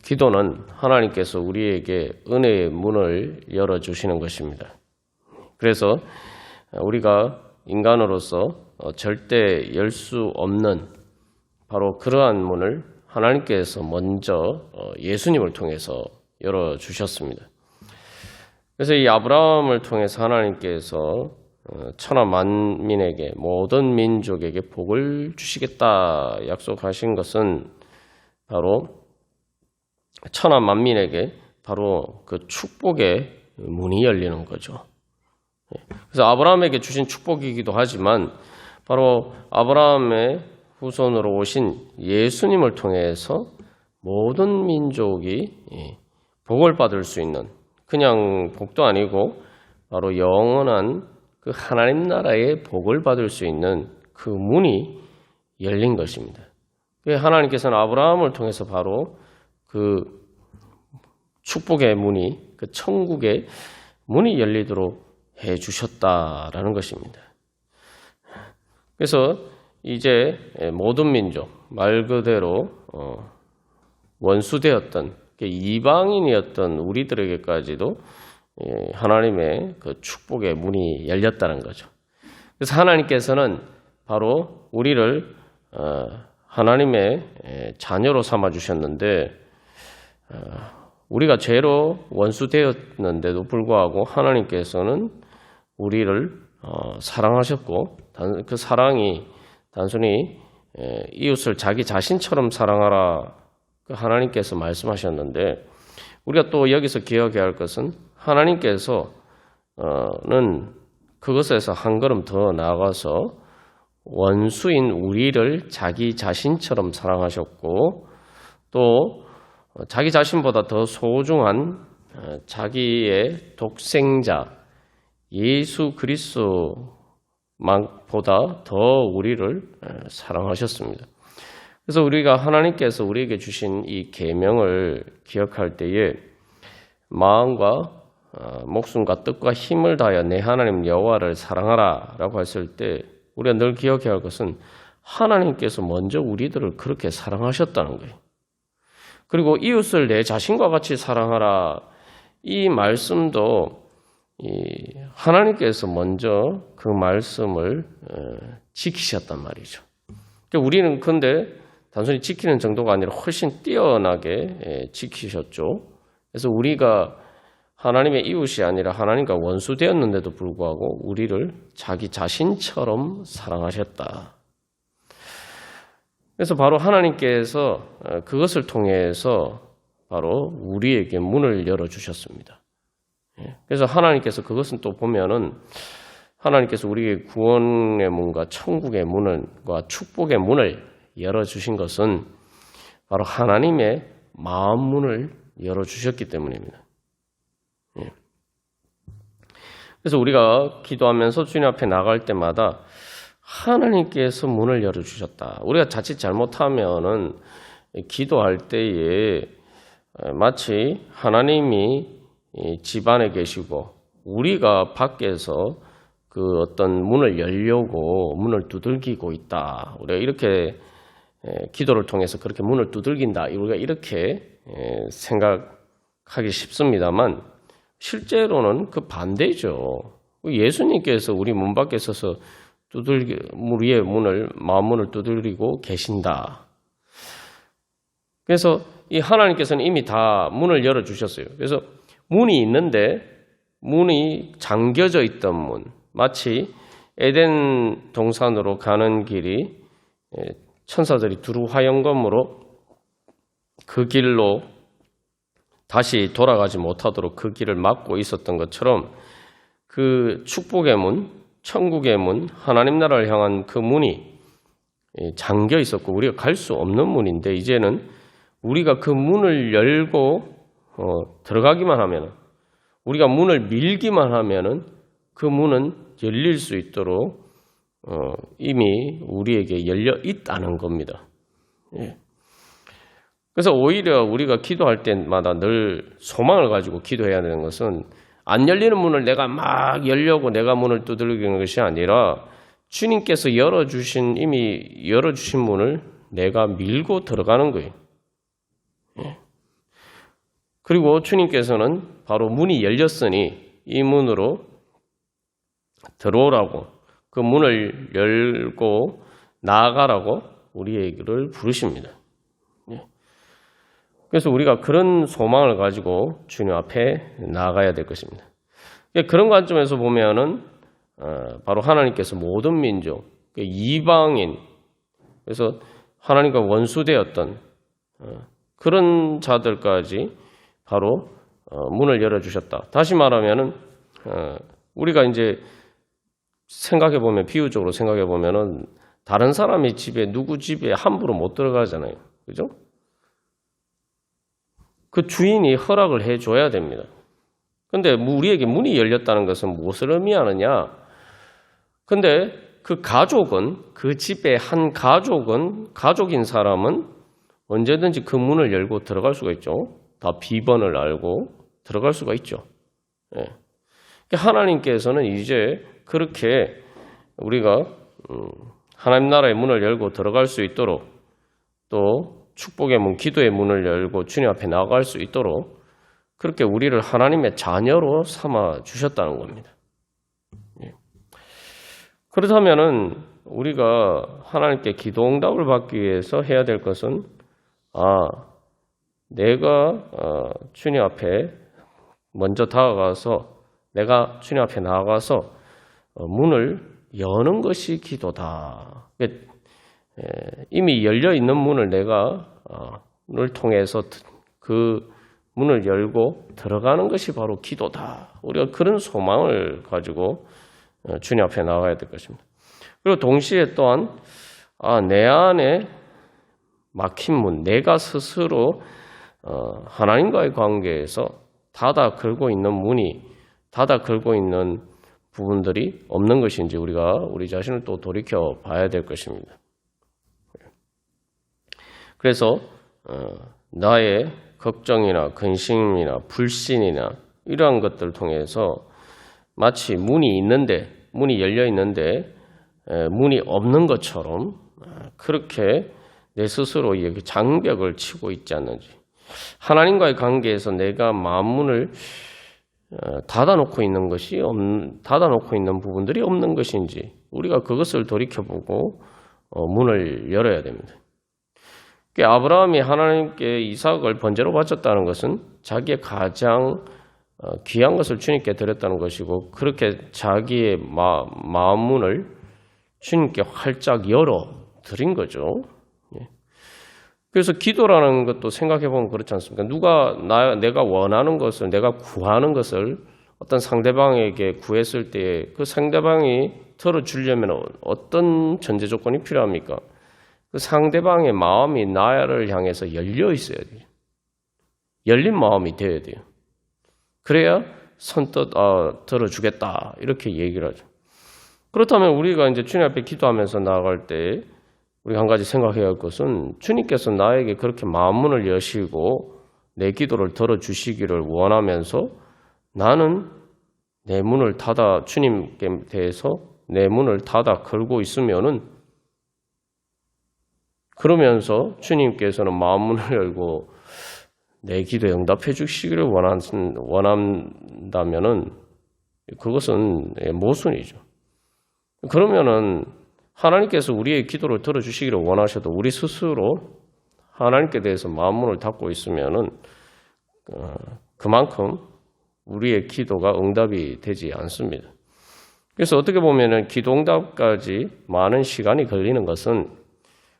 기도는 하나님께서 우리에게 은혜의 문을 열어주시는 것입니다. 그래서 우리가 인간으로서 절대 열 수 없는 바로 그러한 문을 하나님께서 먼저 예수님을 통해서 열어주셨습니다. 그래서 이 아브라함을 통해서 하나님께서 천하 만민에게 모든 민족에게 복을 주시겠다 약속하신 것은 바로 천하 만민에게 바로 그 축복의 문이 열리는 거죠. 그래서 아브라함에게 주신 축복이기도 하지만 바로 아브라함의 후손으로 오신 예수님을 통해서 모든 민족이 복을 받을 수 있는 그냥 복도 아니고 바로 영원한 그 하나님 나라의 복을 받을 수 있는 그 문이 열린 것입니다. 하나님께서는 아브라함을 통해서 바로 그 축복의 문이, 그 천국의 문이 열리도록 해 주셨다라는 것입니다. 그래서 이제 모든 민족, 말 그대로 원수되었던 이방인이었던 우리들에게까지도 하나님의 그 축복의 문이 열렸다는 거죠. 그래서 하나님께서는 바로 우리를 하나님의 자녀로 삼아 주셨는데 우리가 죄로 원수되었는데도 불구하고 하나님께서는 우리를 사랑하셨고 그 사랑이 단순히 이웃을 자기 자신처럼 사랑하라 하나님께서 말씀하셨는데 우리가 또 여기서 기억해야 할 것은 하나님께서는 그것에서 한 걸음 더 나아가서 원수인 우리를 자기 자신처럼 사랑하셨고 또 자기 자신보다 더 소중한 자기의 독생자 예수 그리스도보다 더 우리를 사랑하셨습니다. 그래서 우리가 하나님께서 우리에게 주신 이 계명을 기억할 때에 마음과 목숨과 뜻과 힘을 다하여 내 하나님 여호와를 사랑하라 라고 했을 때 우리가 늘 기억해야 할 것은 하나님께서 먼저 우리들을 그렇게 사랑하셨다는 거예요. 그리고 이웃을 내 자신과 같이 사랑하라 이 말씀도 하나님께서 먼저 그 말씀을 지키셨단 말이죠. 우리는 근데 단순히 지키는 정도가 아니라 훨씬 뛰어나게 지키셨죠. 그래서 우리가 하나님의 이웃이 아니라 하나님과 원수되었는데도 불구하고 우리를 자기 자신처럼 사랑하셨다. 그래서 바로 하나님께서 그것을 통해서 바로 우리에게 문을 열어주셨습니다. 그래서 하나님께서 그것은 또 보면은 하나님께서 우리에게 구원의 문과 천국의 문과 축복의 문을 열어주신 것은 바로 하나님의 마음 문을 열어주셨기 때문입니다. 그래서 우리가 기도하면서 주님 앞에 나갈 때마다 하나님께서 문을 열어주셨다. 우리가 자칫 잘못하면은 기도할 때에 마치 하나님이 집 안에 계시고 우리가 밖에서 그 어떤 문을 열려고 문을 두들기고 있다. 우리가 이렇게 기도를 통해서 그렇게 문을 두들긴다. 우리가 이렇게 생각하기 쉽습니다만 실제로는 그 반대죠. 예수님께서 우리 문 밖에 서서 우리의 문을 마음 문을 두들기고 계신다. 그래서 이 하나님께서는 이미 다 문을 열어 주셨어요. 그래서 문이 있는데 문이 잠겨져 있던 문, 마치 에덴 동산으로 가는 길이 천사들이 두루 화영검으로 그 길로 다시 돌아가지 못하도록 그 길을 막고 있었던 것처럼 그 축복의 문, 천국의 문, 하나님 나라를 향한 그 문이 잠겨 있었고 우리가 갈 수 없는 문인데 이제는 우리가 그 문을 열고 들어가기만 하면 우리가 문을 밀기만 하면은 그 문은 열릴 수 있도록 이미 우리에게 열려 있다는 겁니다. 그래서 오히려 우리가 기도할 때마다 늘 소망을 가지고 기도해야 되는 것은 안 열리는 문을 내가 막 열려고 내가 문을 두들기는 것이 아니라 주님께서 이미 열어주신 문을 내가 밀고 들어가는 거예요. 그리고 주님께서는 바로 문이 열렸으니 이 문으로 들어오라고, 그 문을 열고 나아가라고 우리에게를 부르십니다. 그래서 우리가 그런 소망을 가지고 주님 앞에 나아가야 될 것입니다. 그런 관점에서 보면은 바로 하나님께서 모든 민족, 이방인, 그래서 하나님과 원수되었던 그런 자들까지 바로 문을 열어주셨다. 다시 말하면은 우리가 이제 생각해 보면, 비유적으로 생각해 보면은 다른 사람의 집에, 누구 집에 함부로 못 들어가잖아요. 그죠? 그 주인이 허락을 해줘야 됩니다. 근데 우리에게 문이 열렸다는 것은 무엇을 의미하느냐? 근데 그 가족은, 그 집의 한 가족은, 가족인 사람은 언제든지 그 문을 열고 들어갈 수가 있죠. 다 비번을 알고 들어갈 수가 있죠. 예. 하나님께서는 이제 그렇게 우리가 하나님 나라의 문을 열고 들어갈 수 있도록, 또 축복의 문, 기도의 문을 열고 주님 앞에 나아갈 수 있도록 그렇게 우리를 하나님의 자녀로 삼아 주셨다는 겁니다. 예. 그렇다면은 우리가 하나님께 기도 응답을 받기 위해서 해야 될 것은, 내가 주님 앞에 먼저 다가가서, 내가 주님 앞에 나아가서 문을 여는 것이 기도다. 이미 열려 있는 문을 내가 를 통해서 그 문을 열고 들어가는 것이 바로 기도다. 우리가 그런 소망을 가지고 주님 앞에 나가야 될 것입니다. 그리고 동시에 또한 내 안에 막힌 문, 내가 스스로 하나님과의 관계에서 닫아 걸고 있는 문이, 닫아 걸고 있는 부분들이 없는 것인지 우리가 우리 자신을 또 돌이켜 봐야 될 것입니다. 그래서 나의 걱정이나 근심이나 불신이나 이러한 것들을 통해서 마치 문이 있는데, 문이 열려 있는데 문이 없는 것처럼 그렇게 내 스스로 장벽을 치고 있지 않는지, 하나님과의 관계에서 내가 마음문을 닫아놓고 있는 것이 닫아놓고 있는 부분들이 없는 것인지 우리가 그것을 돌이켜보고 문을 열어야 됩니다. 아브라함이 하나님께 이삭을 번제로 바쳤다는 것은 자기의 가장 귀한 것을 주님께 드렸다는 것이고, 그렇게 자기의 마음문을 주님께 활짝 열어 드린 거죠. 그래서 기도라는 것도 생각해 보면 그렇지 않습니까? 내가 원하는 것을, 내가 구하는 것을 어떤 상대방에게 구했을 때 그 상대방이 들어주려면 어떤 전제 조건이 필요합니까? 그 상대방의 마음이 나를 향해서 열려 있어야 돼요. 열린 마음이 되어야 돼요. 그래야 선뜻 들어주겠다 이렇게 얘기를 하죠. 그렇다면 우리가 이제 주님 앞에 기도하면서 나아갈 때 우리가 한 가지 생각해야 할 것은, 주님께서 나에게 그렇게 마음문을 여시고 내 기도를 들어주시기를 원하면서 나는 내 문을 닫아, 주님께 대해서 내 문을 닫아 걸고 있으면은, 그러면서 주님께서는 마음문을 열고 내 기도에 응답해 주시기를 원한다면은 그것은 모순이죠. 그러면은 하나님께서 우리의 기도를 들어주시기를 원하셔도 우리 스스로 하나님께 대해서 마음문을 닫고 있으면은 그만큼 우리의 기도가 응답이 되지 않습니다. 그래서 어떻게 보면은 기도 응답까지 많은 시간이 걸리는 것은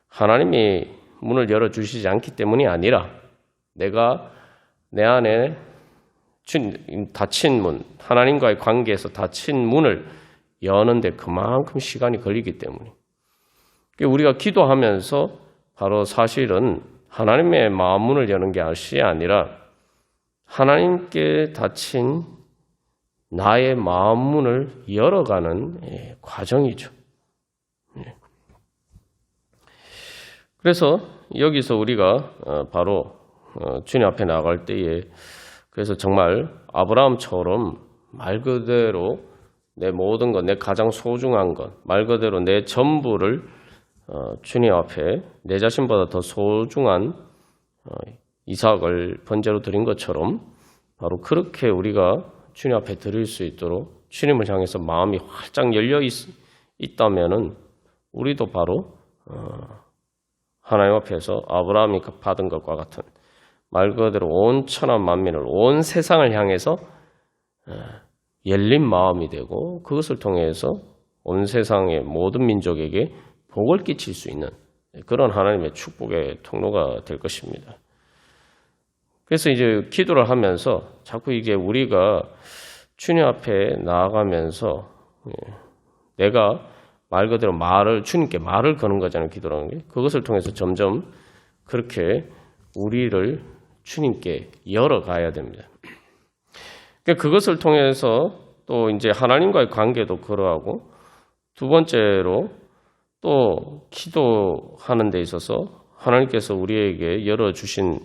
하나님이 문을 열어주시지 않기 때문이 아니라 내가 내 안에 닫힌 문, 하나님과의 관계에서 닫힌 문을 여는데 그만큼 시간이 걸리기 때문에, 우리가 기도하면서 바로 사실은 하나님의 마음문을 여는 것이 아니라 하나님께 닫힌 나의 마음문을 열어가는 과정이죠. 그래서 여기서 우리가 바로 주님 앞에 나갈 때에, 그래서 정말 아브라함처럼 말 그대로 내 모든 것, 내 가장 소중한 것, 말 그대로 내 전부를 주님 앞에 내 자신보다 더 소중한 이삭을 번제로 드린 것처럼 바로 그렇게 우리가 주님 앞에 드릴 수 있도록 주님을 향해서 마음이 활짝 열려 있다면은 우리도 바로 하나님 앞에서 아브라함이 받은 것과 같은 말 그대로 온 천하 만민을 온 세상을 향해서 열린 마음이 되고 그것을 통해서 온 세상의 모든 민족에게 복을 끼칠 수 있는 그런 하나님의 축복의 통로가 될 것입니다. 그래서 이제 기도를 하면서 자꾸 이게 우리가 주님 앞에 나아가면서 내가 말 그대로 주님께 말을 거는 거잖아요. 기도라는 게. 그것을 통해서 점점 그렇게 우리를 주님께 열어가야 됩니다. 그것을 통해서 또 이제 하나님과의 관계도 그러하고 두 번째로 또 기도하는 데 있어서 하나님께서 우리에게 열어주신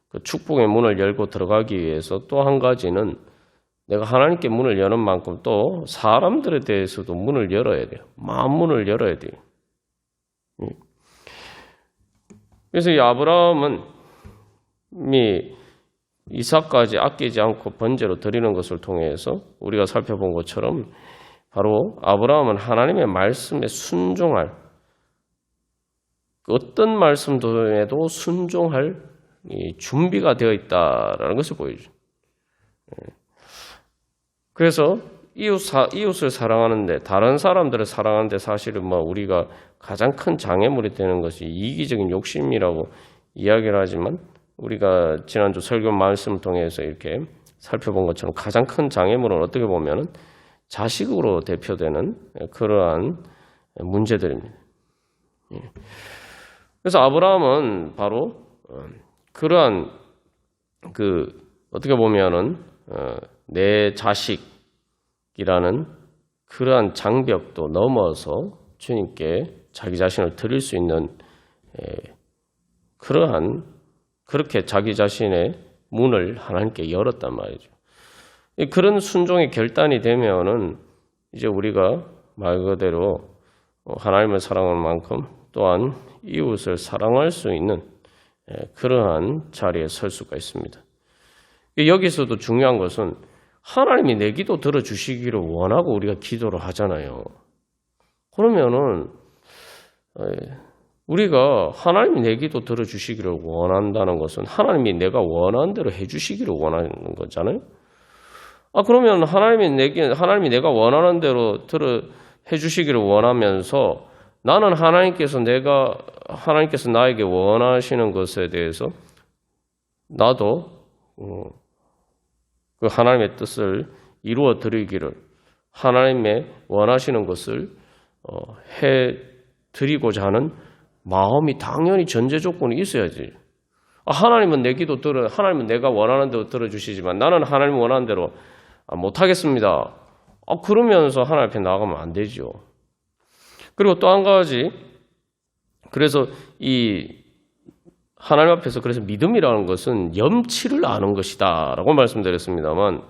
그 축복의 문을 열고 들어가기 위해서 또 한 가지는 내가 하나님께 문을 여는 만큼 또 사람들에 대해서도 문을 열어야 돼요. 마음 문을 열어야 돼요. 그래서 이 아브라함은 이삭까지 아끼지 않고 번제로 드리는 것을 통해서 우리가 살펴본 것처럼 바로 아브라함은 하나님의 말씀에 순종할 어떤 말씀에도 순종할 준비가 되어 있다라는 것을 보여줘요. 그래서 이웃을 사랑하는데 다른 사람들을 사랑하는데 사실은 우리가 가장 큰 장애물이 되는 것이 이기적인 욕심이라고 이야기를 하지만 우리가 지난주 설교 말씀을 통해서 이렇게 살펴본 것처럼 가장 큰 장애물은 어떻게 보면은 자식으로 대표되는 그러한 문제들입니다. 그래서 아브라함은 바로 그러한 어떻게 보면은 내 자식이라는 그러한 장벽도 넘어서 주님께 자기 자신을 드릴 수 있는 그렇게 자기 자신의 문을 하나님께 열었단 말이죠. 그런 순종의 결단이 되면은 이제 우리가 말 그대로 하나님을 사랑하는 만큼 또한 이웃을 사랑할 수 있는 그러한 자리에 설 수가 있습니다. 여기서도 중요한 것은 하나님이 내 기도 들어주시기를 원하고 우리가 기도를 하잖아요. 그러면은 우리가 하나님이 내 기도 들어주시기를 원한다는 것은 하나님이 내가 원하는 대로 해주시기를 원하는 거잖아요. 그러면 하나님이 내가 원하는 대로 해주시기를 원하면서 나는 하나님께서 나에게 원하시는 것에 대해서 나도 그 하나님의 뜻을 이루어 드리기를 하나님의 원하시는 것을 해 드리고자 하는 마음이 당연히 전제 조건이 있어야지. 하나님은 하나님은 내가 원하는 대로 들어주시지만 나는 하나님 원하는 대로 못하겠습니다. 그러면서 하나님 앞에 나가면 안 되죠. 그리고 또 한 가지, 그래서 하나님 앞에서 그래서 믿음이라는 것은 염치를 아는 것이다 라고 말씀드렸습니다만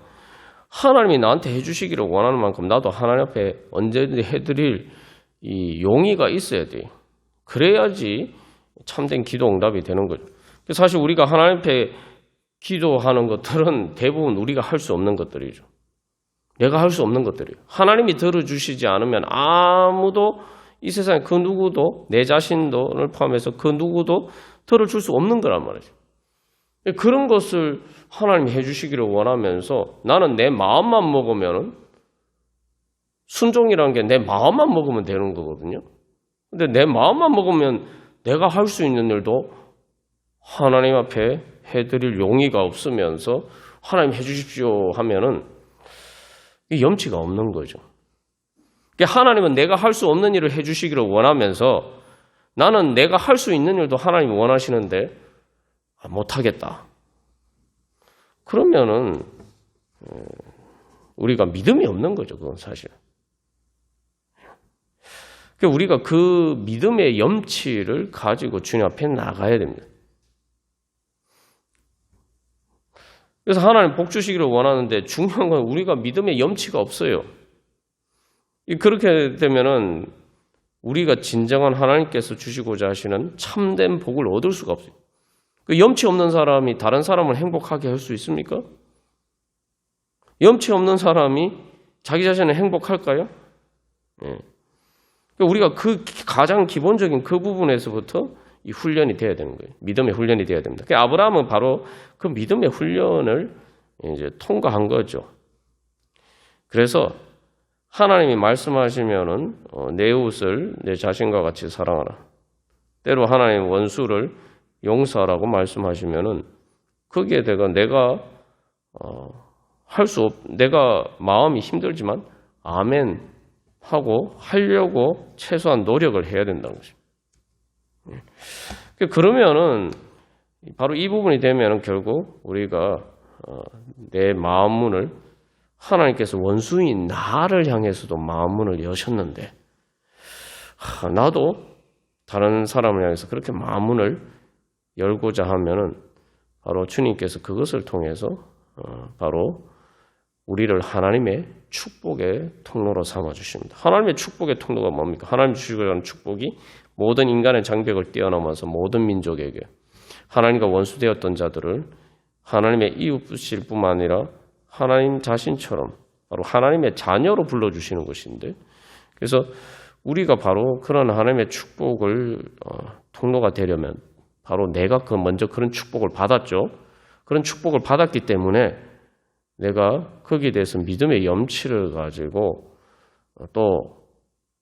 하나님이 나한테 해주시기를 원하는 만큼 나도 하나님 앞에 언제든지 해드릴 이 용의가 있어야 돼요. 그래야지 참된 기도 응답이 되는 거죠. 사실 우리가 하나님 앞에 기도하는 것들은 대부분 우리가 할 수 없는 것들이죠. 내가 할 수 없는 것들이에요. 하나님이 들어주시지 않으면 아무도 이 세상에 그 누구도 내 자신을 포함해서 그 누구도 들어줄 수 없는 거란 말이죠. 그런 것을 하나님이 해주시기를 원하면서 나는 내 마음만 먹으면 순종이라는 게 내 마음만 먹으면 되는 거거든요. 근데 내 마음만 먹으면 내가 할 수 있는 일도 하나님 앞에 해드릴 용의가 없으면서 하나님 해주십시오 하면은 염치가 없는 거죠. 하나님은 내가 할 수 없는 일을 해주시기를 원하면서 나는 내가 할 수 있는 일도 하나님이 원하시는데 못하겠다. 그러면은 우리가 믿음이 없는 거죠. 그건 사실. 우리가 그 믿음의 염치를 가지고 주님 앞에 나가야 됩니다. 그래서 하나님 복 주시기를 원하는데 중요한 건 우리가 믿음의 염치가 없어요. 그렇게 되면은 우리가 진정한 하나님께서 주시고자 하시는 참된 복을 얻을 수가 없어요. 그 염치 없는 사람이 다른 사람을 행복하게 할 수 있습니까? 염치 없는 사람이 자기 자신을 행복할까요? 예. 우리가 그 가장 기본적인 그 부분에서부터 이 훈련이 돼야 되는 거예요. 믿음의 훈련이 돼야 됩니다. 아브라함은 바로 그 믿음의 훈련을 이제 통과한 거죠. 그래서 하나님이 말씀하시면은 내 이웃을 내 자신과 같이 사랑하라. 때로 하나님 원수를 용서하라고 말씀하시면은 거기에 내가 내가 마음이 힘들지만 아멘 하고 하려고 최소한 노력을 해야 된다는 거죠. 그러면은 바로 이 부분이 되면은 결국 우리가 내 마음 문을 하나님께서 원수인 나를 향해서도 마음 문을 여셨는데 나도 다른 사람을 향해서 그렇게 마음 문을 열고자 하면은 바로 주님께서 그것을 통해서 바로 우리를 하나님의 축복의 통로로 삼아 주십니다. 하나님의 축복의 통로가 뭡니까? 하나님 주시는 축복이 모든 인간의 장벽을 뛰어넘어서 모든 민족에게 하나님과 원수되었던 자들을 하나님의 이웃일 뿐만 아니라 하나님 자신처럼 바로 하나님의 자녀로 불러주시는 것인데, 그래서 우리가 바로 그런 하나님의 축복을 통로가 되려면 바로 내가 먼저 그런 축복을 받았죠. 그런 축복을 받았기 때문에 내가 거기에 대해서 믿음의 염치를 가지고 또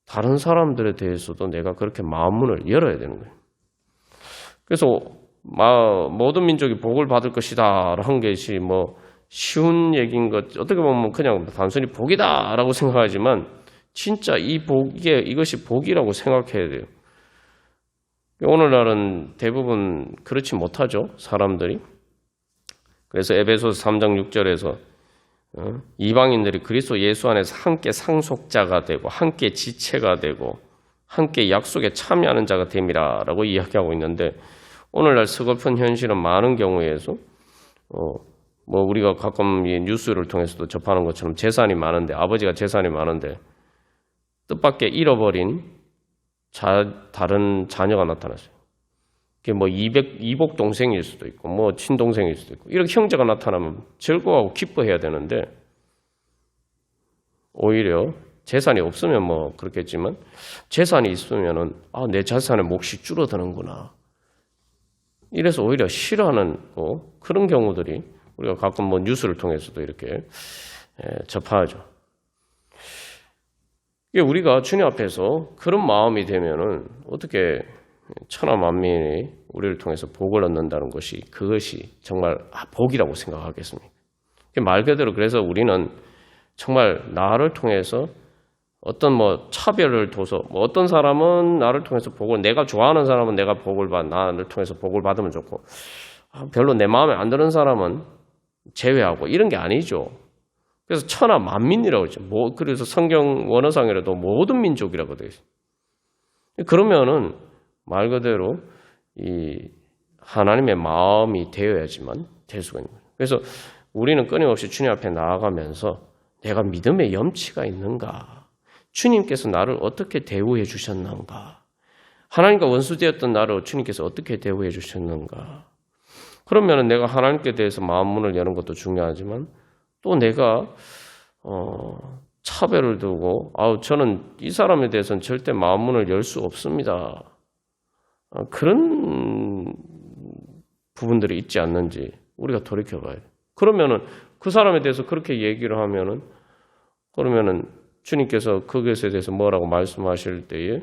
다른 사람들에 대해서도 내가 그렇게 마음문을 열어야 되는 거예요. 그래서 모든 민족이 복을 받을 것이다 한 것이 쉬운 얘기인 것, 어떻게 보면 그냥 단순히 복이다라고 생각하지만 진짜 이것이 복이라고 생각해야 돼요. 오늘날은 대부분 그렇지 못하죠, 사람들이. 그래서 에베소서 3장 6절에서 이방인들이 그리스도 예수 안에서 함께 상속자가 되고 함께 지체가 되고 함께 약속에 참여하는 자가 됨이라고 이야기하고 있는데, 오늘날 서글픈 현실은 많은 경우에서 우리가 가끔 뉴스를 통해서도 접하는 것처럼 재산이 많은데, 아버지가 재산이 많은데 뜻밖의 잃어버린 다른 자녀가 나타났어요. 그게 이복 동생일 수도 있고 친동생일 수도 있고, 이렇게 형제가 나타나면 즐거워하고 기뻐해야 되는데 오히려 재산이 없으면 그렇겠지만 재산이 있으면은 내 재산의 몫이 줄어드는구나, 이래서 오히려 싫어하는 그런 경우들이 우리가 가끔 뉴스를 통해서도 이렇게 접하죠. 우리가 주님 앞에서 그런 마음이 되면은 어떻게 천하 만민이 우리를 통해서 복을 얻는다는 것이, 그것이 정말 복이라고 생각하겠습니까? 말 그대로 그래서 우리는 정말 나를 통해서 어떤 차별을 둬서 어떤 사람은 나를 통해서 내가 좋아하는 사람은 내가 나를 통해서 복을 받으면 좋고 별로 내 마음에 안 드는 사람은 제외하고 이런 게 아니죠. 그래서 천하 만민이라고 했죠. 그래서 성경 원어상에라도 모든 민족이라고 되어 있어요. 그러면은 말 그대로 이 하나님의 마음이 되어야지만 될 수가 있는 거예요. 그래서 우리는 끊임없이 주님 앞에 나아가면서 내가 믿음의 염치가 있는가? 주님께서 나를 어떻게 대우해 주셨는가? 하나님과 원수되었던 나를 주님께서 어떻게 대우해 주셨는가? 그러면 내가 하나님께 대해서 마음문을 여는 것도 중요하지만 또 내가 차별을 두고 저는 이 사람에 대해서는 절대 마음문을 열 수 없습니다, 그런 부분들이 있지 않는지 우리가 돌이켜봐야 돼요. 그러면은 그 사람에 대해서 그렇게 얘기를 하면은 그러면은 주님께서 그것에 대해서 뭐라고 말씀하실 때에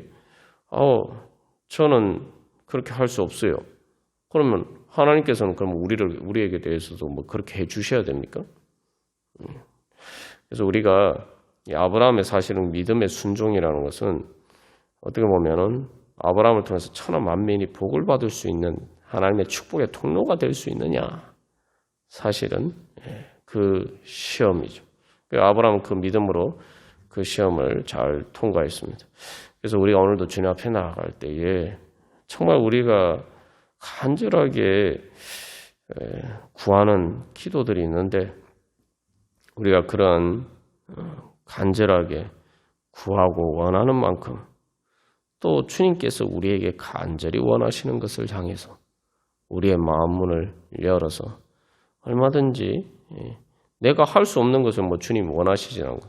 저는 그렇게 할 수 없어요. 그러면 하나님께서는 그럼 우리에게 대해서도 그렇게 해 주셔야 됩니까? 그래서 우리가 아브라함의 사실은 믿음의 순종이라는 것은 어떻게 보면은 아브라함을 통해서 천하 만민이 복을 받을 수 있는 하나님의 축복의 통로가 될 수 있느냐, 사실은 그 시험이죠. 아브라함은 그 믿음으로 그 시험을 잘 통과했습니다. 그래서 우리가 오늘도 주님 앞에 나아갈 때에 정말 우리가 간절하게 구하는 기도들이 있는데, 우리가 그런 간절하게 구하고 원하는 만큼 또 주님께서 우리에게 간절히 원하시는 것을 향해서 우리의 마음 문을 열어서 얼마든지 내가 할 수 없는 것을 주님이 원하시지 않고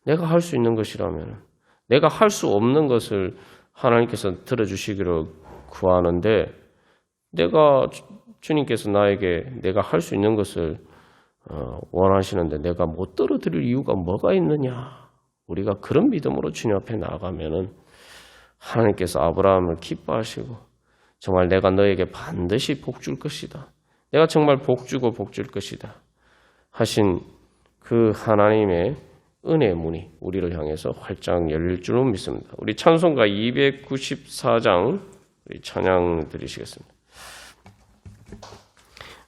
내가 할 수 있는 것이라면 내가 할 수 없는 것을 하나님께서 들어주시기를 구하는데 주님께서 나에게 내가 할 수 있는 것을 원하시는데 내가 못 들어드릴 이유가 뭐가 있느냐. 우리가 그런 믿음으로 주님 앞에 나아가면은 하나님께서 아브라함을 기뻐하시고 정말 내가 너에게 반드시 복 줄 것이다. 내가 정말 복 주고 복 줄 것이다. 하신 그 하나님의 은혜의 문이 우리를 향해서 활짝 열릴 줄로 믿습니다. 우리 찬송가 294장 우리 찬양 드리시겠습니다.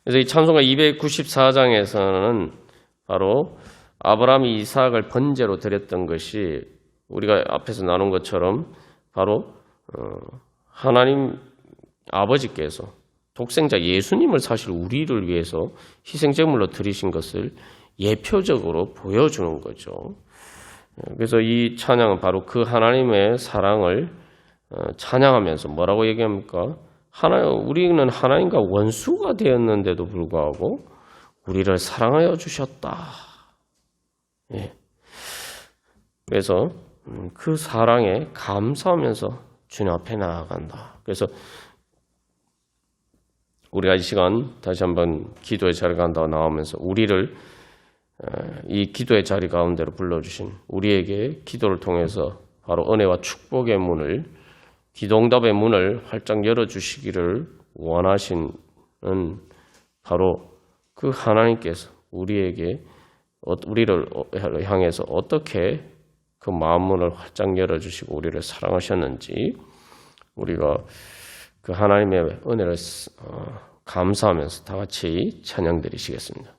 그래서 이 찬송가 294장에서는 바로 아브라함이 이삭을 번제로 드렸던 것이 우리가 앞에서 나눈 것처럼 바로 하나님 아버지께서 독생자 예수님을 사실 우리를 위해서 희생제물로 드리신 것을 예표적으로 보여주는 거죠. 그래서 이 찬양은 바로 그 하나님의 사랑을 찬양하면서 뭐라고 얘기합니까? 우리는 하나님과 원수가 되었는데도 불구하고 우리를 사랑하여 주셨다. 예. 그래서 그 사랑에 감사하면서 주님 앞에 나아간다. 그래서 우리가 이 시간 다시 한번 기도의 자리 간다고 나오면서 우리를 이 기도의 자리 가운데로 불러주신 우리에게 기도를 통해서 바로 은혜와 축복의 문을 기도응답의 문을 활짝 열어주시기를 원하시는 바로 그 하나님께서 우리를 향해서 어떻게 그 마음문을 활짝 열어주시고 우리를 사랑하셨는지 우리가 그 하나님의 은혜를 감사하면서 다 같이 찬양 드리시겠습니다.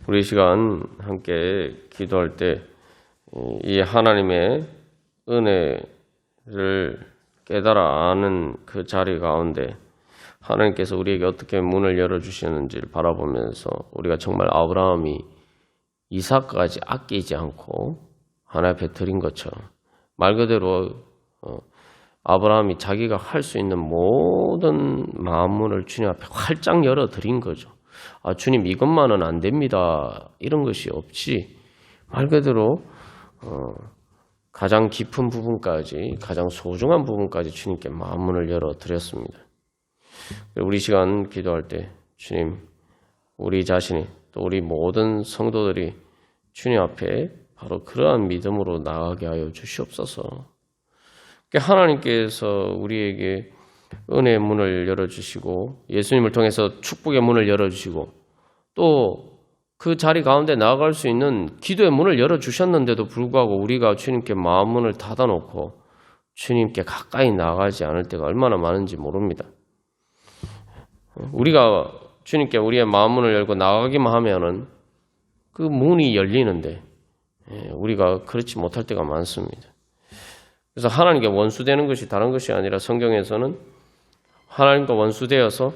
우리 시간 함께 기도할 때 이 하나님의 은혜를 깨달아 아는 그 자리 가운데 하나님께서 우리에게 어떻게 문을 열어주시는지를 바라보면서 우리가 정말 아브라함이 이삭까지 아끼지 않고 하나님 앞에 드린 것처럼 말 그대로 아브라함이 자기가 할 수 있는 모든 마음문을 주님 앞에 활짝 열어드린 거죠. 주님 이것만은 안 됩니다. 이런 것이 없이 말 그대로 가장 깊은 부분까지 가장 소중한 부분까지 주님께 마음문을 열어드렸습니다. 우리 시간 기도할 때 주님 우리 자신이 또 우리 모든 성도들이 주님 앞에 바로 그러한 믿음으로 나아가게 하여 주시옵소서. 하나님께서 우리에게 은혜의 문을 열어주시고 예수님을 통해서 축복의 문을 열어주시고 또 그 자리 가운데 나아갈 수 있는 기도의 문을 열어주셨는데도 불구하고 우리가 주님께 마음 문을 닫아놓고 주님께 가까이 나아가지 않을 때가 얼마나 많은지 모릅니다. 우리가 주님께 우리의 마음 문을 열고 나아가기만 하면은 그 문이 열리는데 우리가 그렇지 못할 때가 많습니다. 그래서 하나님께 원수되는 것이 다른 것이 아니라 성경에서는 하나님과 원수되어서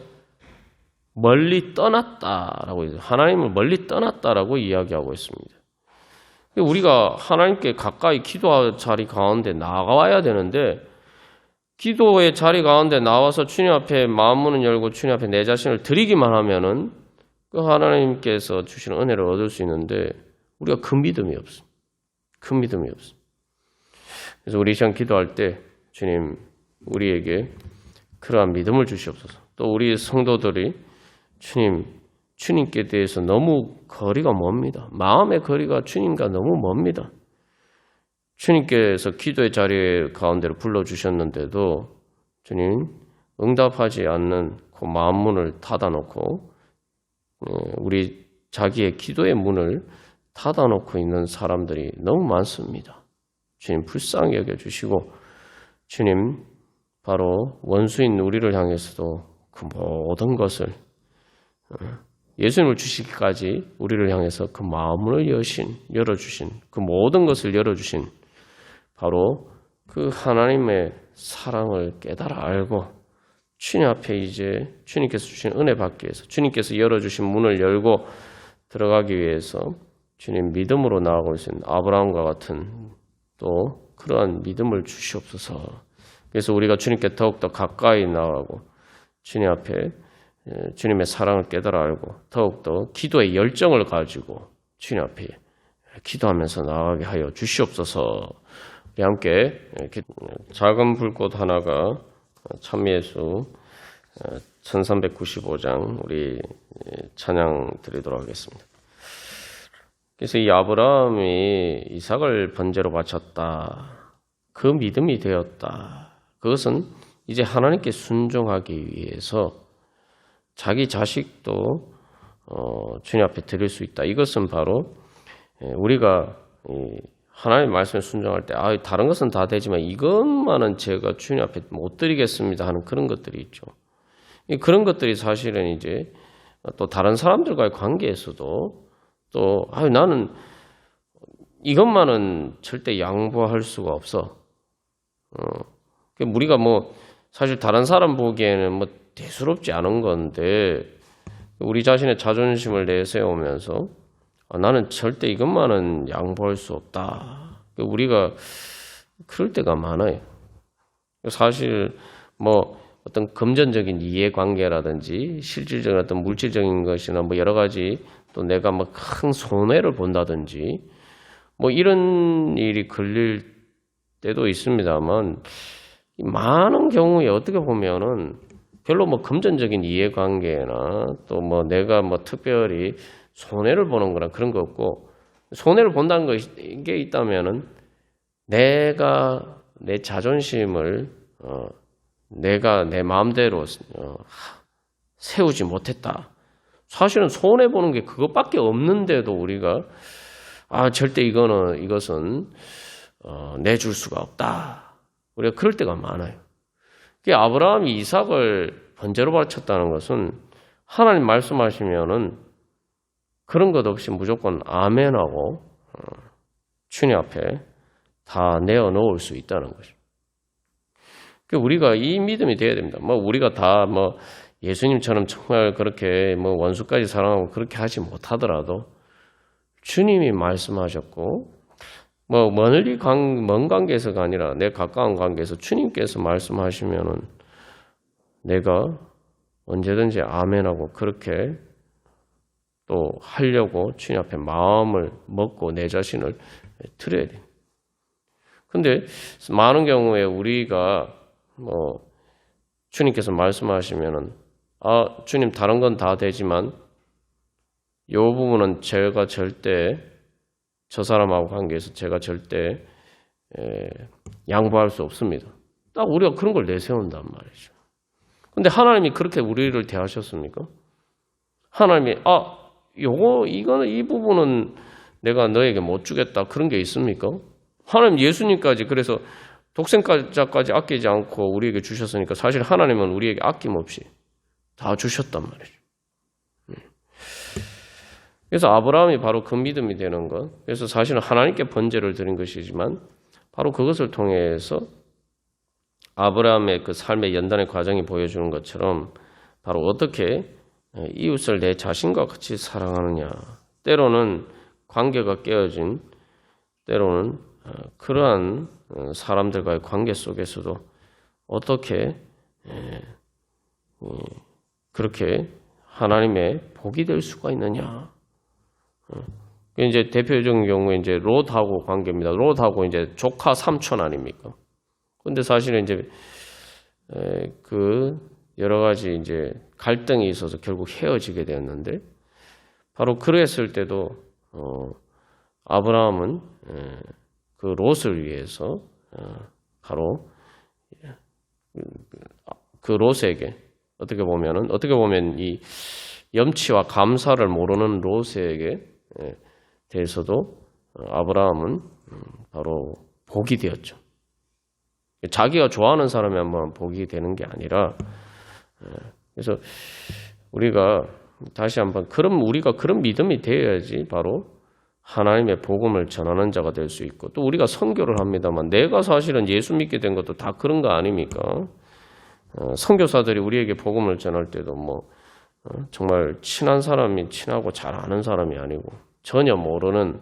멀리 떠났다라고 하나님을 멀리 떠났다라고 이야기하고 있습니다. 우리가 하나님께 가까이 기도할 자리 가운데 나가야 되는데 기도의 자리 가운데 나와서 주님 앞에 마음 문을 열고 주님 앞에 내 자신을 드리기만 하면은 그 하나님께서 주시는 은혜를 얻을 수 있는데 우리가 그 믿음이 없습니다. 그 믿음이 없습니다. 그래서 우리 시간 기도할 때 주님 우리에게 그러한 믿음을 주시옵소서. 또 우리 성도들이 주님께 대해서 너무 거리가 멉니다. 마음의 거리가 주님과 너무 멉니다. 주님께서 기도의 자리 가운데로 불러주셨는데도 주님 응답하지 않는 그 마음 문을 닫아놓고 우리 자기의 기도의 문을 닫아놓고 있는 사람들이 너무 많습니다. 주님 불쌍히 여겨주시고 주님 바로 원수인 우리를 향해서도 그 모든 것을 예수님을 주시기까지 우리를 향해서 그 마음을 열어주신 그 모든 것을 열어주신 바로 그 하나님의 사랑을 깨달아 알고 주님 앞에 이제 주님께서 주신 은혜 받기 위해서 주님께서 열어주신 문을 열고 들어가기 위해서 주님 믿음으로 나아갈 수 있는 아브라함과 같은 또 그러한 믿음을 주시옵소서. 그래서 우리가 주님께 더욱더 가까이 나아가고 주님 앞에 주님의 사랑을 깨달아 알고 더욱더 기도의 열정을 가지고 주님 앞에 기도하면서 나아가게 하여 주시옵소서. 우리 함께 작은 불꽃 하나가 찬미예수 1395장 우리 찬양 드리도록 하겠습니다. 그래서 이 아브라함이 이삭을 번제로 바쳤다. 그 믿음이 되었다. 그것은 이제 하나님께 순종하기 위해서 자기 자식도 주님 앞에 드릴 수 있다. 이것은 바로 우리가 하나님의 말씀에 순종할 때 다른 것은 다 되지만 이것만은 제가 주님 앞에 못 드리겠습니다 하는 그런 것들이 있죠. 그런 것들이 사실은 이제 또 다른 사람들과의 관계에서도 또 나는 이것만은 절대 양보할 수가 없어. 우리가 뭐 사실 다른 사람 보기에는 뭐 대수롭지 않은 건데 우리 자신의 자존심을 내세우면서 나는 절대 이것만은 양보할 수 없다. 우리가 그럴 때가 많아요. 사실 뭐 어떤 금전적인 이해관계라든지 실질적인 어떤 물질적인 것이나 뭐 여러 가지 또 내가 뭐 큰 손해를 본다든지 뭐 이런 일이 걸릴 때도 있습니다만 많은 경우에 어떻게 보면은 별로 뭐 금전적인 이해관계나 또 뭐 내가 뭐 특별히 손해를 보는 거나 그런 거 없고 손해를 본다는 게 있다면은 내가 내 자존심을 내가 내 마음대로 세우지 못했다. 사실은 손해보는 게 그것밖에 없는데도 우리가 절대 이것은 내줄 수가 없다. 우리가 그럴 때가 많아요. 아브라함이 이삭을 번제로 바쳤다는 것은 하나님 말씀하시면은 그런 것 없이 무조건 아멘하고 주님 앞에 다 내어놓을 수 있다는 거죠. 우리가 이 믿음이 돼야 됩니다. 우리가 다 예수님처럼 정말 그렇게 원수까지 사랑하고 그렇게 하지 못하더라도 주님이 말씀하셨고 먼 관계에서가 아니라 내 가까운 관계에서 주님께서 말씀하시면은 내가 언제든지 아멘하고 그렇게 또 하려고 주님 앞에 마음을 먹고 내 자신을 드려야 돼요. 근데 많은 경우에 우리가 주님께서 말씀하시면은 주님 다른 건 다 되지만 이 부분은 제가 절대 저 사람하고 관계에서 제가 절대 양보할 수 없습니다. 딱 우리가 그런 걸 내세운단 말이죠. 근데 하나님이 그렇게 우리를 대하셨습니까? 하나님이 이 부분은 내가 너에게 못 주겠다 그런 게 있습니까? 하나님 예수님까지 그래서 독생자까지 아끼지 않고 우리에게 주셨으니까 사실 하나님은 우리에게 아낌없이 다 주셨단 말이죠. 그래서 아브라함이 바로 그 믿음이 되는 것. 그래서 사실은 하나님께 번제를 드린 것이지만 바로 그것을 통해서 아브라함의 그 삶의 연단의 과정이 보여주는 것처럼 바로 어떻게 이웃을 내 자신과 같이 사랑하느냐. 때로는 관계가 깨어진 때로는 그러한 사람들과의 관계 속에서도 어떻게 그렇게 하나님의 복이 될 수가 있느냐. 이제 대표적인 경우에 이제 롯하고 관계입니다. 롯하고 이제 조카 삼촌 아닙니까? 근데 사실은 이제 그 여러 가지 이제 갈등이 있어서 결국 헤어지게 되었는데 바로 그랬을 때도 아브라함은 그 롯을 위해서 바로 그 롯에게 어떻게 보면 이 염치와 감사를 모르는 롯에게 대해서도 아브라함은 바로 복이 되었죠. 자기가 좋아하는 사람이 한번 복이 되는 게 아니라 그래서 우리가 다시 한번 우리가 그런 믿음이 되어야지 바로 하나님의 복음을 전하는 자가 될 수 있고 또 우리가 선교를 합니다만 내가 사실은 예수 믿게 된 것도 다 그런 거 아닙니까? 선교사들이 우리에게 복음을 전할 때도 정말 친한 사람이 친하고 잘 아는 사람이 아니고 전혀 모르는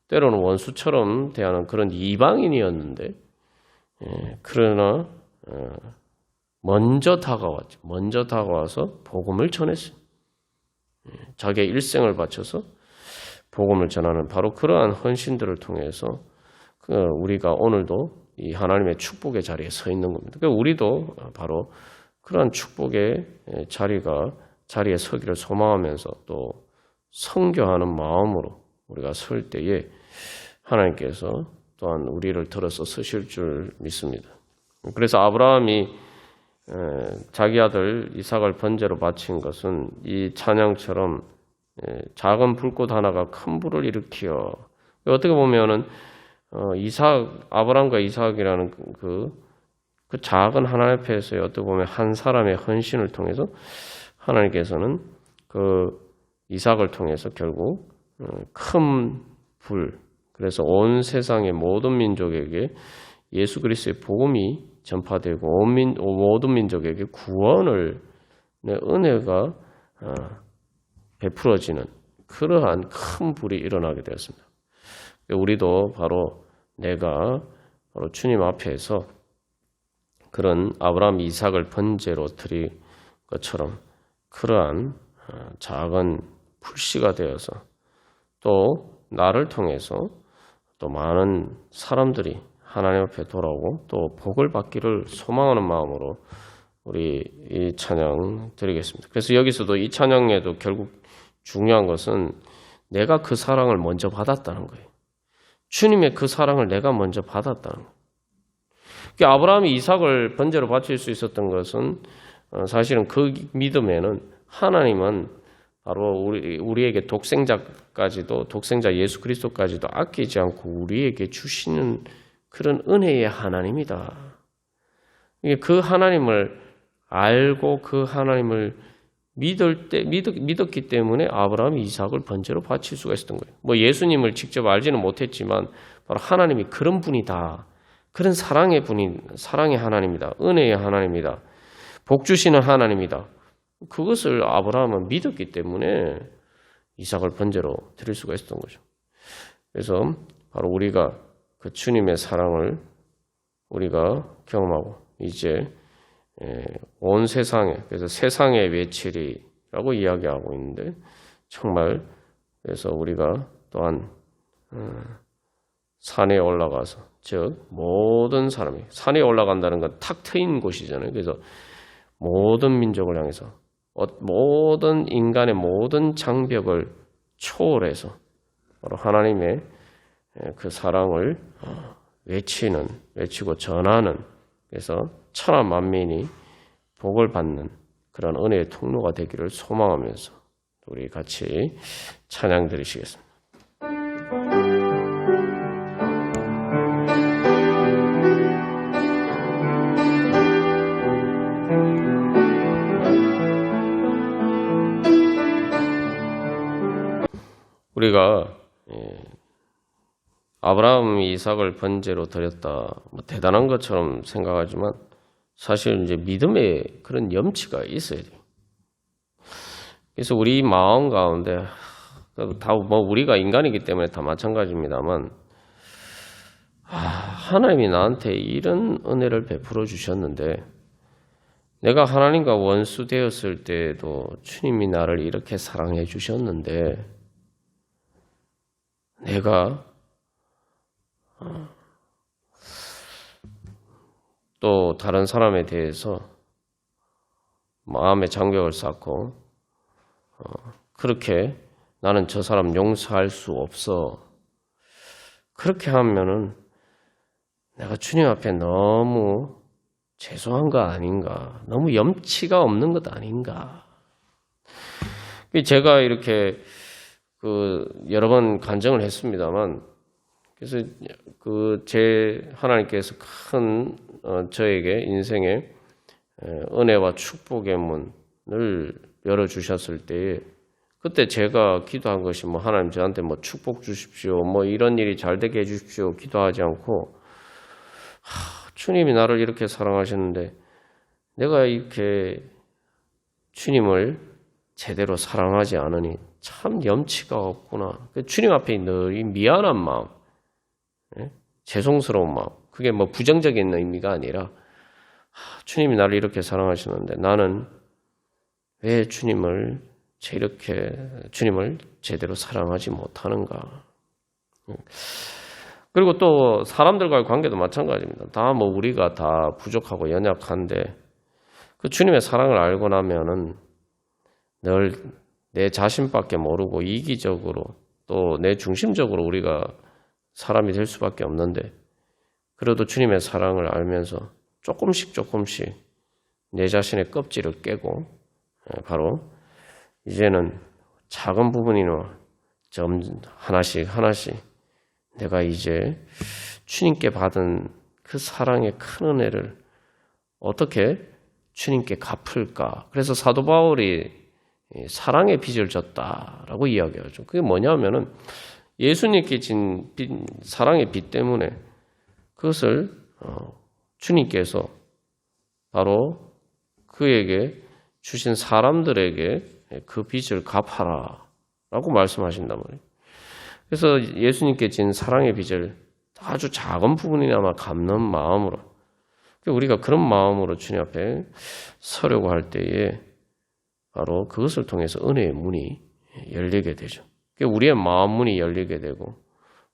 때로는 원수처럼 대하는 그런 이방인이었는데 그러나 먼저 다가왔죠. 먼저 다가와서 복음을 전했어요. 자기의 일생을 바쳐서 복음을 전하는 바로 그러한 헌신들을 통해서 우리가 오늘도 이 하나님의 축복의 자리에 서 있는 겁니다. 그러니까 우리도 바로 그러한 축복의 자리에 서기를 소망하면서 또 선교하는 마음으로 우리가 설 때에 하나님께서 또한 우리를 들어서 쓰실 줄 믿습니다. 그래서 아브라함이 자기 아들 이삭을 번제로 바친 것은 이 찬양처럼 작은 불꽃 하나가 큰 불을 일으키어 어떻게 보면은 아브라함과 이삭이라는 그 작은 하나님 앞에서의 어떻게 보면 한 사람의 헌신을 통해서 하나님께서는 그 이삭을 통해서 결국 큰 불, 그래서 온 세상의 모든 민족에게 예수 그리스도의 복음이 전파되고 모든 민족에게 구원을 은혜가 베풀어지는 그러한 큰 불이 일어나게 되었습니다. 우리도 바로 주님 앞에서 그런 아브라함 이삭을 번제로 드린 것처럼 그러한 작은 불씨가 되어서 또 나를 통해서 또 많은 사람들이 하나님 앞에 돌아오고 또 복을 받기를 소망하는 마음으로 우리 이 찬양 드리겠습니다. 그래서 여기서도 이 찬양에도 결국 중요한 것은 내가 그 사랑을 먼저 받았다는 거예요. 주님의 그 사랑을 내가 먼저 받았다는 거예요. 그러니까 아브라함이 이삭을 번제로 바칠 수 있었던 것은 사실은 그 믿음에는 하나님은 바로 우리에게 독생자 예수 그리스도까지도 아끼지 않고 우리에게 주시는 그런 은혜의 하나님이다. 그 하나님을 알고 그 하나님을 믿었기 때문에 아브라함이 이삭을 번제로 바칠 수가 있었던 거예요. 뭐 예수님을 직접 알지는 못했지만 바로 하나님이 그런 분이다. 그런 사랑의 하나님이다. 은혜의 하나님이다. 복 주시는 하나님이다. 그것을 아브라함은 믿었기 때문에 이삭을 번제로 드릴 수가 있었던 거죠. 그래서 바로 우리가 그 주님의 사랑을 우리가 경험하고 이제 온 세상에, 그래서 세상에 외치리라고 이야기하고 있는데 정말 그래서 우리가 또한 산에 올라가서, 즉 모든 사람이 산에 올라간다는 건 탁 트인 곳이잖아요. 그래서 모든 민족을 향해서 모든 인간의 모든 장벽을 초월해서 바로 하나님의 그 사랑을 외치고 전하는, 그래서 천하 만민이 복을 받는 그런 은혜의 통로가 되기를 소망하면서 우리 같이 찬양 드리시겠습니다. 우리가 아브라함이 이삭을 번제로 드렸다, 대단한 것처럼 생각하지만 사실 이제 믿음에 그런 염치가 있어야 돼요. 그래서 우리 마음 가운데 다 우리가 인간이기 때문에 다 마찬가지입니다만 하나님이 나한테 이런 은혜를 베풀어 주셨는데 내가 하나님과 원수 되었을 때에도 주님이 나를 이렇게 사랑해 주셨는데 내가 또 다른 사람에 대해서 마음의 장벽을 쌓고 그렇게 나는 저 사람 용서할 수 없어. 그렇게 하면은 내가 주님 앞에 너무 죄송한 거 아닌가, 너무 염치가 없는 것 아닌가. 제가 이렇게 여러 번 간증을 했습니다만, 그래서 하나님께서 큰 저에게 인생의 은혜와 축복의 문을 열어주셨을 때에 그때 제가 기도한 것이 하나님 저한테 축복 주십시오, 이런 일이 잘 되게 해주십시오 기도하지 않고 주님이 나를 이렇게 사랑하셨는데 내가 이렇게 주님을 제대로 사랑하지 않으니 참 염치가 없구나. 주님 앞에 늘 이 미안한 마음, 죄송스러운 마음, 그게 뭐 부정적인 의미가 아니라 주님이 나를 이렇게 사랑하시는데 나는 왜 주님을 제대로 사랑하지 못하는가. 그리고 또 사람들과의 관계도 마찬가지입니다. 다 뭐 우리가 다 부족하고 연약한데 그 주님의 사랑을 알고 나면은 늘 내 자신밖에 모르고 이기적으로 또 내 중심적으로 우리가 사람이 될 수밖에 없는데 그래도 주님의 사랑을 알면서 조금씩 내 자신의 껍질을 깨고 바로 이제는 작은 부분이나 점 하나씩 내가 이제 주님께 받은 그 사랑의 큰 은혜를 어떻게 주님께 갚을까? 그래서 사도 바울이 사랑의 빚을 졌다라고 이야기하죠. 그게 뭐냐면은 예수님께 진 사랑의 빚 때문에 그것을 주님께서 바로 그에게 주신 사람들에게 그 빚을 갚아라라고 말씀하신단 말이에요. 그래서 예수님께 진 사랑의 빚을 아주 작은 부분이나마 갚는 마음으로 우리가 그런 마음으로 주님 앞에 서려고 할 때에 바로 그것을 통해서 은혜의 문이 열리게 되죠. 우리의 마음 문이 열리게 되고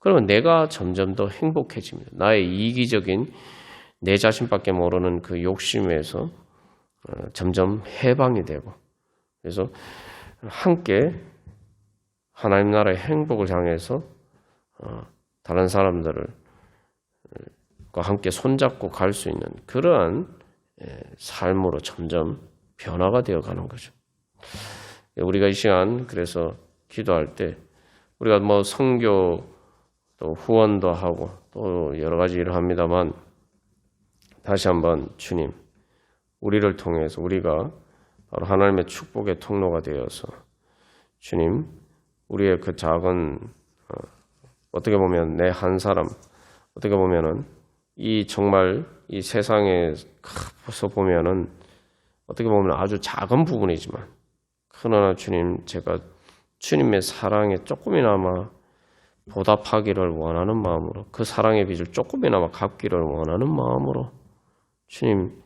그러면 내가 점점 더 행복해집니다. 나의 이기적인 내 자신밖에 모르는 그 욕심에서 점점 해방이 되고 그래서 함께 하나님 나라의 행복을 향해서 다른 사람들과 함께 손잡고 갈 수 있는 그러한 삶으로 점점 변화가 되어가는 거죠. 우리가 이 시간 그래서 기도할 때 우리가 뭐 선교 또 후원도 하고 또 여러 가지 일을 합니다만 다시 한번 주님 우리를 통해서 우리가 바로 하나님의 축복의 통로가 되어서 주님 우리의 그 작은 어떻게 보면 내 한 사람 어떻게 보면은 이 정말 이 세상에서 보면은 어떻게 보면 아주 작은 부분이지만 그러나 주님 제가 주님의 사랑에 조금이나마 보답하기를 원하는 마음으로 그 사랑의 빚을 조금이나마 갚기를 원하는 마음으로 주님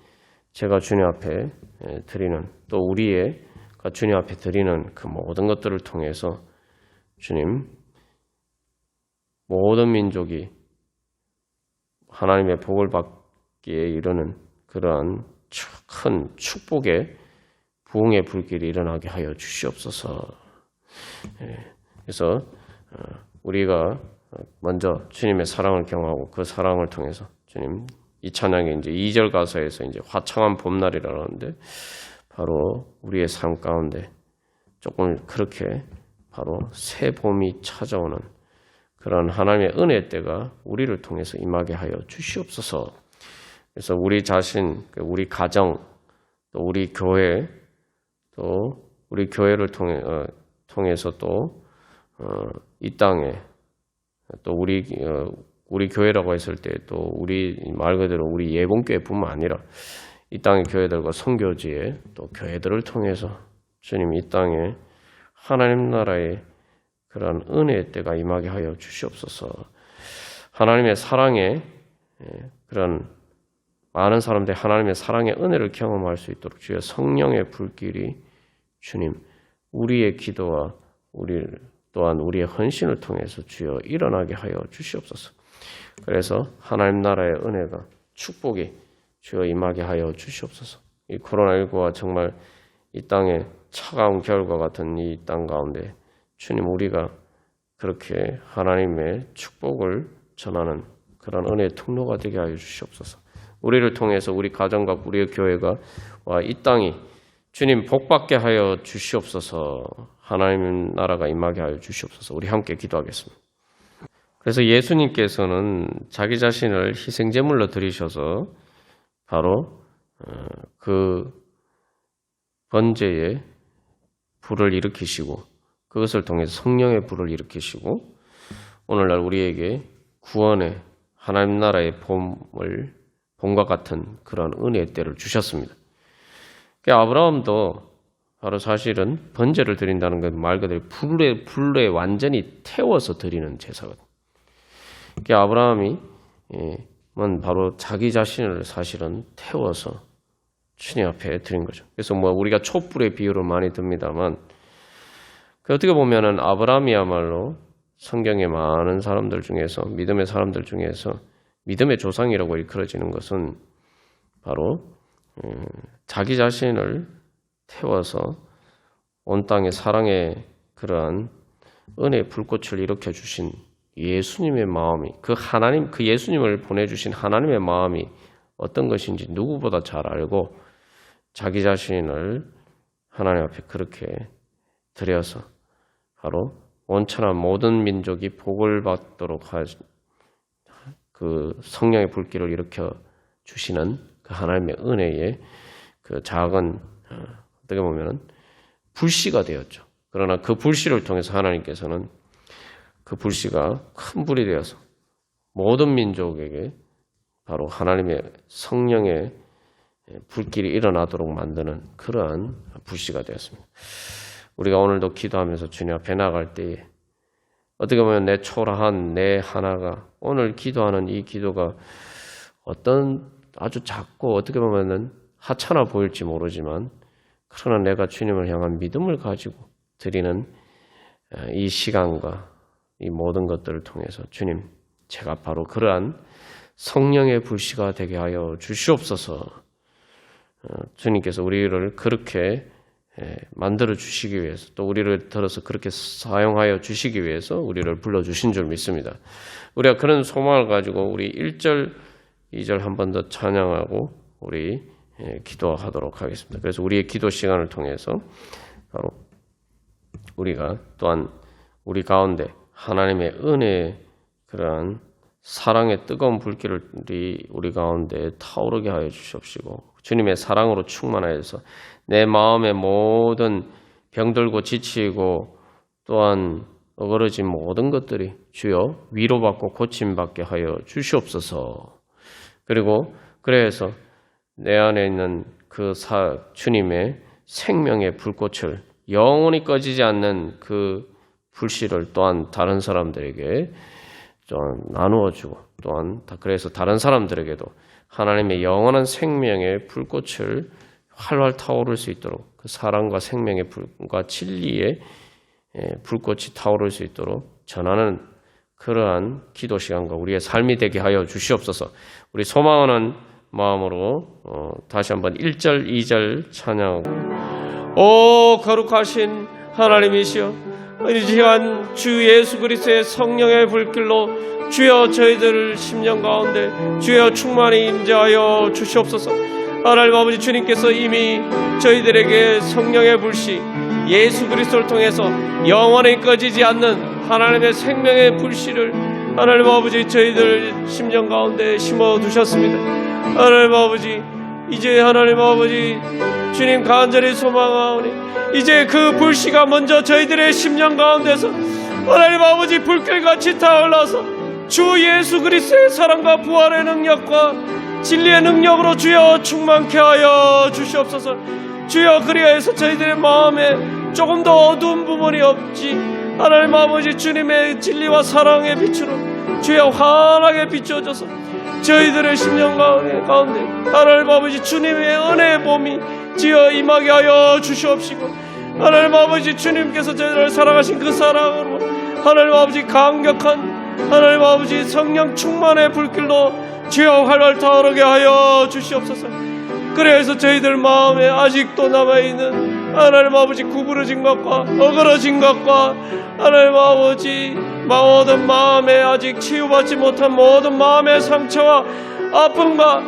제가 주님 앞에 드리는 또 우리가 주님 앞에 드리는 그 모든 것들을 통해서 주님 모든 민족이 하나님의 복을 받기에 이르는 그러한 큰 축복의 부흥의 불길이 일어나게 하여 주시옵소서. 그래서 우리가 먼저 주님의 사랑을 경험하고 그 사랑을 통해서 주님 이 찬양의 이제 2절 가사에서 이제 화창한 봄날이라는데 바로 우리의 삶 가운데 조금 그렇게 바로 새 봄이 찾아오는 그런 하나님의 은혜의 때가 우리를 통해서 임하게 하여 주시옵소서. 그래서 우리 자신, 우리 가정, 또 우리 교회, 또 우리 교회를 통해서 또 이 땅에 또 우리 교회라고 했을 때 또 우리 말 그대로 우리 예봉교회뿐만 아니라 이 땅의 교회들과 선교지의 또 교회들을 통해서 주님 이 땅에 하나님 나라의 그런 은혜의 때가 임하게 하여 주시옵소서. 하나님의 사랑에 그런 많은 사람들이 하나님의 사랑의 은혜를 경험할 수 있도록 주여 성령의 불길이 주님 우리의 기도와 또한 우리의 헌신을 통해서 주여 일어나게 하여 주시옵소서. 그래서 하나님 나라의 은혜가 축복이 주여 임하게 하여 주시옵소서. 이 코로나19가 정말 이 땅에 차가운 겨울과 같은 이 땅 가운데 주님 우리가 그렇게 하나님의 축복을 전하는 그런 은혜의 통로가 되게 하여 주시옵소서. 우리를 통해서 우리 가정과 우리의 교회가 이 땅이 주님 복받게 하여 주시옵소서. 하나님 나라가 임하게 하여 주시옵소서. 우리 함께 기도하겠습니다. 그래서 예수님께서는 자기 자신을 희생제물로 드리셔서 바로 그 번제의 불을 일으키시고 그것을 통해서 성령의 불을 일으키시고 오늘날 우리에게 구원의 하나님 나라의 봄과 같은 그런 은혜의 때를 주셨습니다. 아브라함도 바로 사실은 번제를 드린다는 건 말 그대로 불에 완전히 태워서 드리는 제사거든요. 그러니까 아브라함이 바로 자기 자신을 사실은 태워서 주님 앞에 드린 거죠. 그래서 우리가 촛불의 비유를 많이 듭니다만 어떻게 보면은 아브라함이야말로 성경의 많은 사람들 중에서 믿음의 사람들 중에서 믿음의 조상이라고 일컬어지는 것은 바로 자기 자신을 태워서 온 땅에 사랑의 그러한 은혜의 불꽃을 일으켜 주신 예수님의 마음이 그 예수님을 보내주신 하나님의 마음이 어떤 것인지 누구보다 잘 알고 자기 자신을 하나님 앞에 그렇게 드려서 바로 원천한 모든 민족이 복을 받도록 하신 그 성령의 불길을 일으켜 주시는 그 하나님의 은혜의 그 작은 어떻게 보면은 불씨가 되었죠. 그러나 그 불씨를 통해서 하나님께서는 그 불씨가 큰 불이 되어서 모든 민족에게 바로 하나님의 성령의 불길이 일어나도록 만드는 그러한 불씨가 되었습니다. 우리가 오늘도 기도하면서 주님 앞에 나갈 때에 어떻게 보면 내 초라한 내 하나가 오늘 기도하는 이 기도가 어떤 아주 작고 어떻게 보면은 하찮아 보일지 모르지만 그러나 내가 주님을 향한 믿음을 가지고 드리는 이 시간과 이 모든 것들을 통해서 주님, 제가 바로 그러한 성령의 불씨가 되게 하여 주시옵소서. 주님께서 우리를 그렇게 만들어 주시기 위해서 또 우리를 들어서 그렇게 사용하여 주시기 위해서 우리를 불러주신 줄 믿습니다. 우리가 그런 소망을 가지고 우리 1절, 2절 한 번 더 찬양하고 우리 기도하도록 하겠습니다. 그래서 우리의 기도 시간을 통해서 바로 우리가 또한 우리 가운데 하나님의 은혜의 그러한 사랑의 뜨거운 불길을 우리 가운데 타오르게 하여 주시옵시고 주님의 사랑으로 충만하여서 내 마음의 모든 병들고 지치고 또한 어그러진 모든 것들이 주여 위로받고 고침받게 하여 주시옵소서. 그리고 그래서 내 안에 있는 그 주님의 생명의 불꽃을 영원히 꺼지지 않는 그 불씨를 또한 다른 사람들에게 좀 나누어주고 또한 그래서 다른 사람들에게도 하나님의 영원한 생명의 불꽃을 활활 타오를 수 있도록 그 사랑과 생명의 불과 진리의 불꽃이 타오를 수 있도록 전하는 그러한 기도 시간과 우리의 삶이 되게 하여 주시옵소서. 우리 소망하는 마음으로 다시 한번 1절, 2절 찬양하고 오 거룩하신 하나님이시여 이 시간 주 예수 그리스도의 성령의 불길로 주여 저희들 심령 가운데 주여 충만히 임재하여 주시옵소서. 하나님 아버지 주님께서 이미 저희들에게 성령의 불씨 예수 그리스도를 통해서 영원히 꺼지지 않는 하나님의 생명의 불씨를 하나님 아버지 저희들 심령 가운데 심어두셨습니다. 하나님 아버지 이제 하나님 아버지 주님 간절히 소망하오니 이제 그 불씨가 먼저 저희들의 심령 가운데서 하나님 아버지 불길같이 타올라서 주 예수 그리스도의 사랑과 부활의 능력과 진리의 능력으로 주여 충만케 하여 주시옵소서. 주여 그리하여서 저희들의 마음에 조금 더 어두운 부분이 없지 하나님 아버지 주님의 진리와 사랑의 빛으로 주여 환하게 비춰져서 저희들의 심령 가운데 하나님 아버지 주님의 은혜의 봄이 주여 임하게 하여 주시옵시고 하나님 아버지 주님께서 저희들을 사랑하신 그 사랑으로 하나님 아버지 강력한 하나님 아버지 성령 충만의 불길로 주여 활활 타오르게 하여 주시옵소서. 그래서 저희들 마음에 아직도 남아있는 하나님 아버지 구부러진 것과 어그러진 것과 하나님 아버지 모든 마음에 아직 치유받지 못한 모든 마음의 상처와 아픔과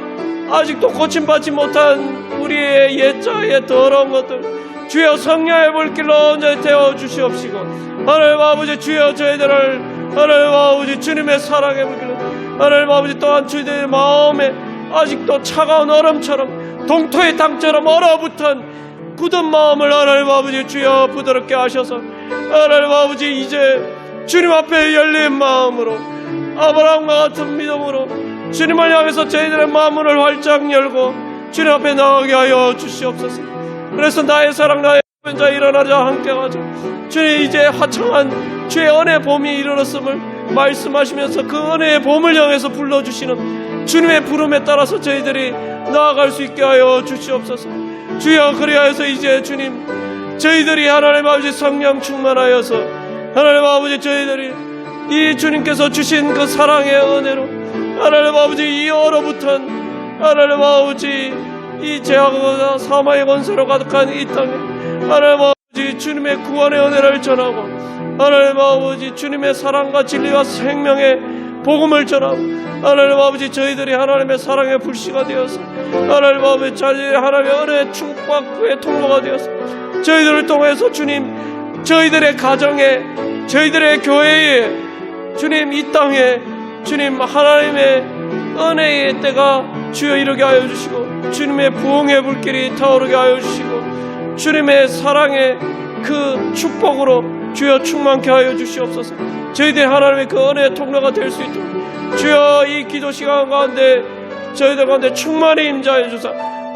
아직도 고침받지 못한 우리의 옛자의 더러운 것들 주여 성령의 불길로 온전히 태워 주시옵시고 하나님 아버지 주여 저희들을 하나님 아버지 주님의 사랑의 불길로 하나님 아버지 또한 저희들의 마음에 아직도 차가운 얼음처럼 동토의 땅처럼 얼어붙은 굳은 마음을 하나님 아버지 주여 부드럽게 하셔서 하나님 아버지 이제 주님 앞에 열린 마음으로 아브라함과 같은 믿음으로 주님을 향해서 저희들의 마음을 활짝 열고 주님 앞에 나가게 하여 주시옵소서. 그래서 나의 사랑 나의 자 일어나자 함께 가자. 주님 이제 화창한 주의 은혜 봄이 이르렀음을 말씀하시면서 그 은혜의 봄을 향해서 불러주시는 주님의 부름에 따라서 저희들이 나아갈 수 있게 하여 주시옵소서. 주여 그리하여서 이제 주님 저희들이 하나님 아버지 성령 충만하여서 하나님 아버지 저희들이 이 주님께서 주신 그 사랑의 은혜로 하나님 아버지 이 얼어붙은 하나님 아버지 이 죄악과 사망의 권세로 가득한 이 땅에 하나님 아버지 주님의 구원의 은혜를 전하고 하나님 아버지 주님의 사랑과 진리와 생명의 복음을 전하고 하나님 아버지 저희들이 하나님의 사랑의 불씨가 되어서 하나님 아버지 하나님의 은혜의 축복의 통로가 되어서 저희들을 통해서 주님 저희들의 가정에 저희들의 교회에 주님 이 땅에 주님 하나님의 은혜의 때가 주여 이르게 하여 주시고 주님의 부흥의 불길이 타오르게 하여 주시고 주님의 사랑의 그 축복으로 주여 충만케 하여 주시옵소서. 저희들 하나님의 그 은혜의 통로가 될 수 있도록 주여 이 기도 시간 가운데 저희들 가운데 충만히 임자해 주사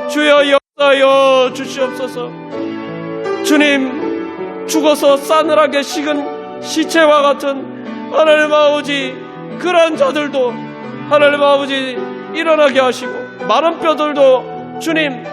주여 역사하여 주시옵소서. 주님 죽어서 싸늘하게 식은 시체와 같은 하나님 아버지 그러한 자들도 하나님 아버지 일어나게 하시고 마른 뼈들도 주님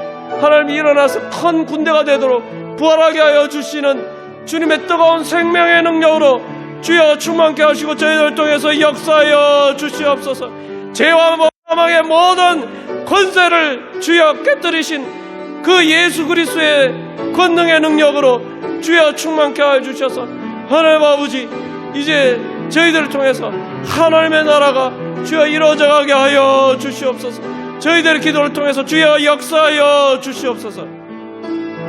하나님이 일어나서 큰 군대가 되도록 부활하게 하여 주시는 주님의 뜨거운 생명의 능력으로 주여 충만케 하시고 저희들 통해서 역사하여 주시옵소서. 죄와 사망의 모든 권세를 주여 깨뜨리신 그 예수 그리스도의 권능의 능력으로 주여 충만케 하여 주셔서 하나님 아버지 이제 저희들을 통해서 하나님의 나라가 주여 이루어져 가게 하여 주시옵소서. 저희들의 기도를 통해서 주여 역사하여 주시옵소서.